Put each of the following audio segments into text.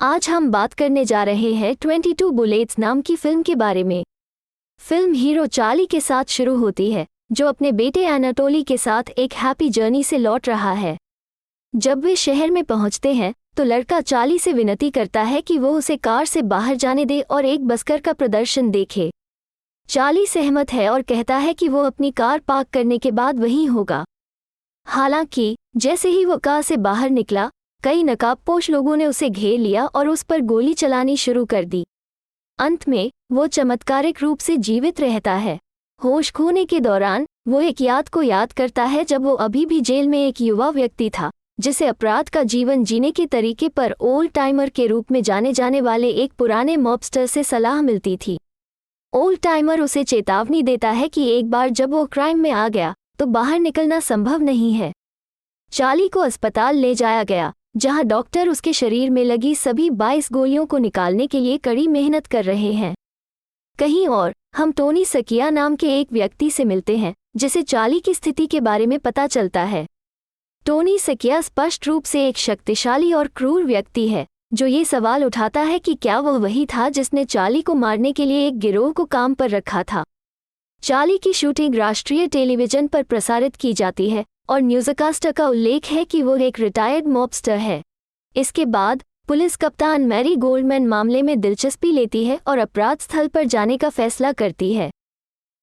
आज हम बात करने जा रहे हैं 22 बुलेट्स नाम की फिल्म के बारे में। फिल्म हीरो चार्ली के साथ शुरू होती है, जो अपने बेटे एनाटोली के साथ एक हैप्पी जर्नी से लौट रहा है। जब वे शहर में पहुंचते हैं तो लड़का चार्ली से विनती करता है कि वो उसे कार से बाहर जाने दे और एक बस्कर का प्रदर्शन देखे। चार्ली सहमत है और कहता है कि वो अपनी कार पार्क करने के बाद वहीं होगा। हालांकि जैसे ही वो कार से बाहर निकला, कई नकाबपोश लोगों ने उसे घेर लिया और उस पर गोली चलानी शुरू कर दी। अंत में वो चमत्कारिक रूप से जीवित रहता है। होश खोने के दौरान वो एक याद को याद करता है जब वो अभी भी जेल में एक युवा व्यक्ति था, जिसे अपराध का जीवन जीने के तरीके पर ओल्ड टाइमर के रूप में जाने जाने वाले एक पुराने मॉबस्टर से सलाह मिलती थी। ओल्ड टाइमर उसे चेतावनी देता है कि एक बार जब वो क्राइम में आ गया तो बाहर निकलना संभव नहीं है। चार्ली को अस्पताल ले जाया गया, जहां डॉक्टर उसके शरीर में लगी सभी 22 गोलियों को निकालने के लिए कड़ी मेहनत कर रहे हैं। कहीं और हम टोनी सकिया नाम के एक व्यक्ति से मिलते हैं, जिसे चार्ली की स्थिति के बारे में पता चलता है। टोनी सकिया स्पष्ट रूप से एक शक्तिशाली और क्रूर व्यक्ति है, जो ये सवाल उठाता है कि क्या वह वही था जिसने चार्ली को मारने के लिए एक गिरोह को काम पर रखा था। चार्ली की शूटिंग राष्ट्रीय टेलीविजन पर प्रसारित की जाती है और न्यूज़कास्टर का उल्लेख है कि वो एक रिटायर्ड मॉबस्टर है। इसके बाद पुलिस कप्तान मैरी गोल्डमैन मामले में दिलचस्पी लेती है और अपराध स्थल पर जाने का फैसला करती है।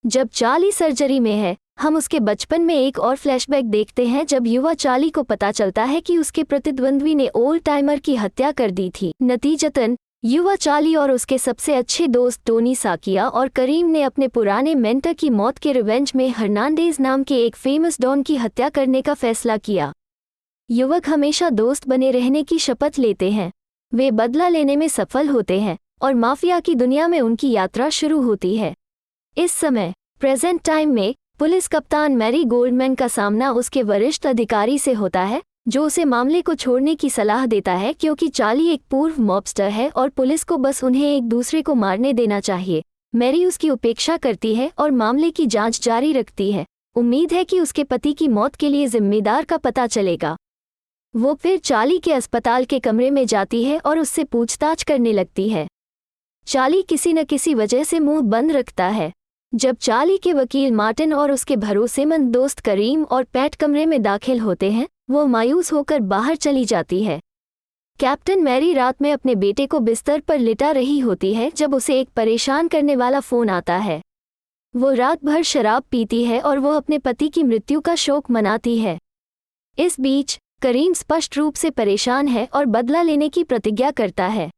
जब चार्ली सर्जरी में है, हम उसके बचपन में एक और फ्लैशबैक देखते हैं जब युवा चार्ली को पता चलता है कि उसके प्रतिद्वंद्वी ने ओल्ड टाइमर की हत्या कर दी थी। नतीजतन युवा चार्ली और उसके सबसे अच्छे दोस्त टोनी साकिया और करीम ने अपने पुराने मेंटर की मौत के रिवेंज में हर्नांडेज नाम के एक फेमस डॉन की हत्या करने का फैसला किया। युवक हमेशा दोस्त बने रहने की शपथ लेते हैं। वे बदला लेने में सफल होते हैं और माफिया की दुनिया में उनकी यात्रा शुरू होती है। इस समय प्रेजेंट टाइम में पुलिस कप्तान मैरी गोल्डमैन का सामना उसके वरिष्ठ अधिकारी से होता है, जो उसे मामले को छोड़ने की सलाह देता है क्योंकि चार्ली एक पूर्व मॉबस्टर है और पुलिस को बस उन्हें एक दूसरे को मारने देना चाहिए। मैरी उसकी उपेक्षा करती है और मामले की जांच जारी रखती है। उम्मीद है कि उसके पति की मौत के लिए जिम्मेदार का पता चलेगा। वो फिर चार्ली के अस्पताल के कमरे में जाती है और उससे पूछताछ करने लगती है। चार्ली किसी न किसी वजह से मुंह बंद रखता है। जब चार्ली के वकील मार्टिन और उसके भरोसेमंद दोस्त करीम और पैट कमरे में दाखिल होते हैं, वो मायूस होकर बाहर चली जाती है। कैप्टन मैरी रात में अपने बेटे को बिस्तर पर लिटा रही होती है जब उसे एक परेशान करने वाला फ़ोन आता है। वो रात भर शराब पीती है और वो अपने पति की मृत्यु का शोक मनाती है। इस बीच करीम स्पष्ट रूप से परेशान है और बदला लेने की प्रतिज्ञा करता है।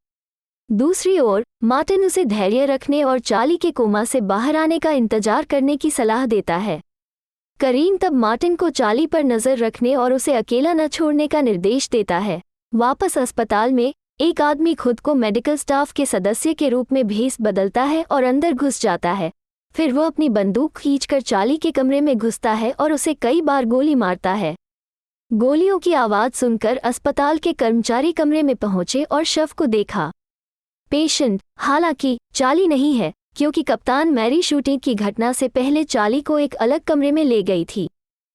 दूसरी ओर मार्टिन उसे धैर्य रखने और चार्ली के कोमा से बाहर आने का इंतजार करने की सलाह देता है। करीम तब मार्टिन को चार्ली पर नज़र रखने और उसे अकेला न छोड़ने का निर्देश देता है। वापस अस्पताल में एक आदमी खुद को मेडिकल स्टाफ के सदस्य के रूप में भेस बदलता है और अंदर घुस जाता है। फिर वो अपनी बंदूक खींचकर चार्ली के कमरे में घुसता है और उसे कई बार गोली मारता है। गोलियों की आवाज़ सुनकर अस्पताल के कर्मचारी कमरे में पहुंचे और शव को देखा। पेशेंट हालांकि चार्ली नहीं है, क्योंकि कप्तान मैरी शूटिंग की घटना से पहले चार्ली को एक अलग कमरे में ले गई थी।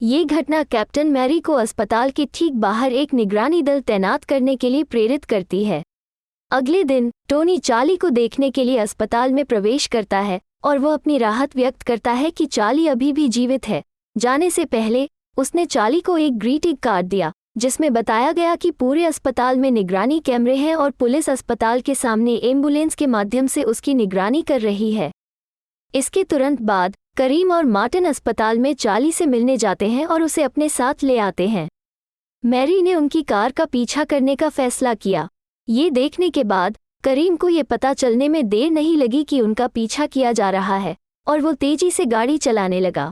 ये घटना कैप्टन मैरी को अस्पताल के ठीक बाहर एक निगरानी दल तैनात करने के लिए प्रेरित करती है। अगले दिन टोनी चार्ली को देखने के लिए अस्पताल में प्रवेश करता है और वो अपनी राहत व्यक्त करता है कि चार्ली अभी भी जीवित है। जाने से पहले उसने चार्ली को एक ग्रीटिंग कार्ड दिया, जिसमें बताया गया कि पूरे अस्पताल में निगरानी कैमरे हैं और पुलिस अस्पताल के सामने एम्बुलेंस के माध्यम से उसकी निगरानी कर रही है। इसके तुरंत बाद करीम और मार्टिन अस्पताल में चार्ली से मिलने जाते हैं और उसे अपने साथ ले आते हैं। मैरी ने उनकी कार का पीछा करने का फैसला किया। ये देखने के बाद करीम को ये पता चलने में देर नहीं लगी कि उनका पीछा किया जा रहा है और वो तेजी से गाड़ी चलाने लगा।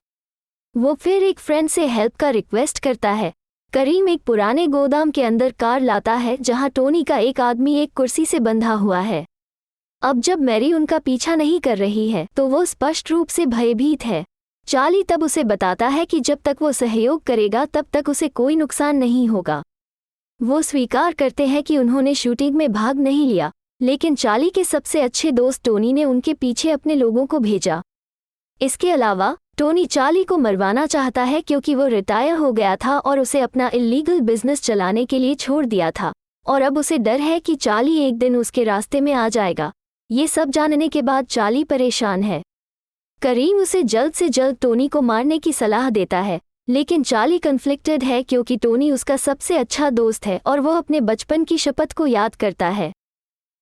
वो फिर एक फ्रेंड से हेल्प का रिक्वेस्ट करता है। करीम एक पुराने गोदाम के अंदर कार लाता है जहां टोनी का एक आदमी एक कुर्सी से बंधा हुआ है। अब जब मैरी उनका पीछा नहीं कर रही है तो वो स्पष्ट रूप से भयभीत है। चार्ली तब उसे बताता है कि जब तक वो सहयोग करेगा तब तक उसे कोई नुकसान नहीं होगा। वो स्वीकार करते हैं कि उन्होंने शूटिंग में भाग नहीं लिया, लेकिन चार्ली के सबसे अच्छे दोस्त टोनी ने उनके पीछे अपने लोगों को भेजा। इसके अलावा टोनी चार्ली को मरवाना चाहता है क्योंकि वो रिटायर हो गया था और उसे अपना इल्लीगल बिजनेस चलाने के लिए छोड़ दिया था। और अब उसे डर है कि चार्ली एक दिन उसके रास्ते में आ जाएगा। ये सब जानने के बाद चार्ली परेशान है। करीम उसे जल्द से जल्द टोनी को मारने की सलाह देता है, लेकिन चार्ली कन्फ्लिक्टेड है क्योंकि टोनी उसका सबसे अच्छा दोस्त है और वह अपने बचपन की शपथ को याद करता है।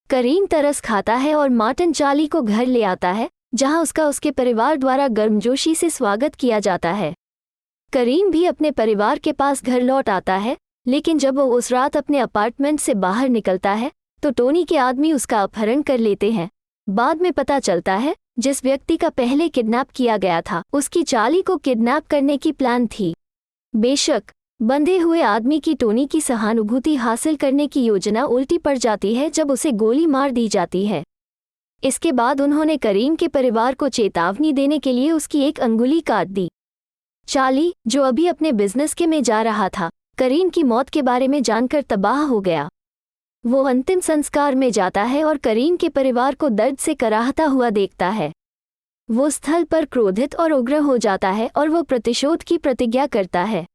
करीम तरस खाता है और मार्टिन चार्ली को घर ले आता है, जहां उसका उसके परिवार द्वारा गर्मजोशी से स्वागत किया जाता है। करीम भी अपने परिवार के पास घर लौट आता है, लेकिन जब वो उस रात अपने अपार्टमेंट से बाहर निकलता है तो टोनी के आदमी उसका अपहरण कर लेते हैं। बाद में पता चलता है जिस व्यक्ति का पहले किडनैप किया गया था उसकी चार्ली को किडनैप करने की प्लान थी। बेशक बंधे हुए आदमी की टोनी की सहानुभूति हासिल करने की योजना उल्टी पड़ जाती है जब उसे गोली मार दी जाती है। इसके बाद उन्होंने करीम के परिवार को चेतावनी देने के लिए उसकी एक अंगुली काट दी। चार्ली, जो अभी अपने बिजनेस के में जा रहा था, करीम की मौत के बारे में जानकर तबाह हो गया। वो अंतिम संस्कार में जाता है और करीम के परिवार को दर्द से कराहता हुआ देखता है। वो स्थल पर क्रोधित और उग्र हो जाता है और वो प्रतिशोध की प्रतिज्ञा करता है।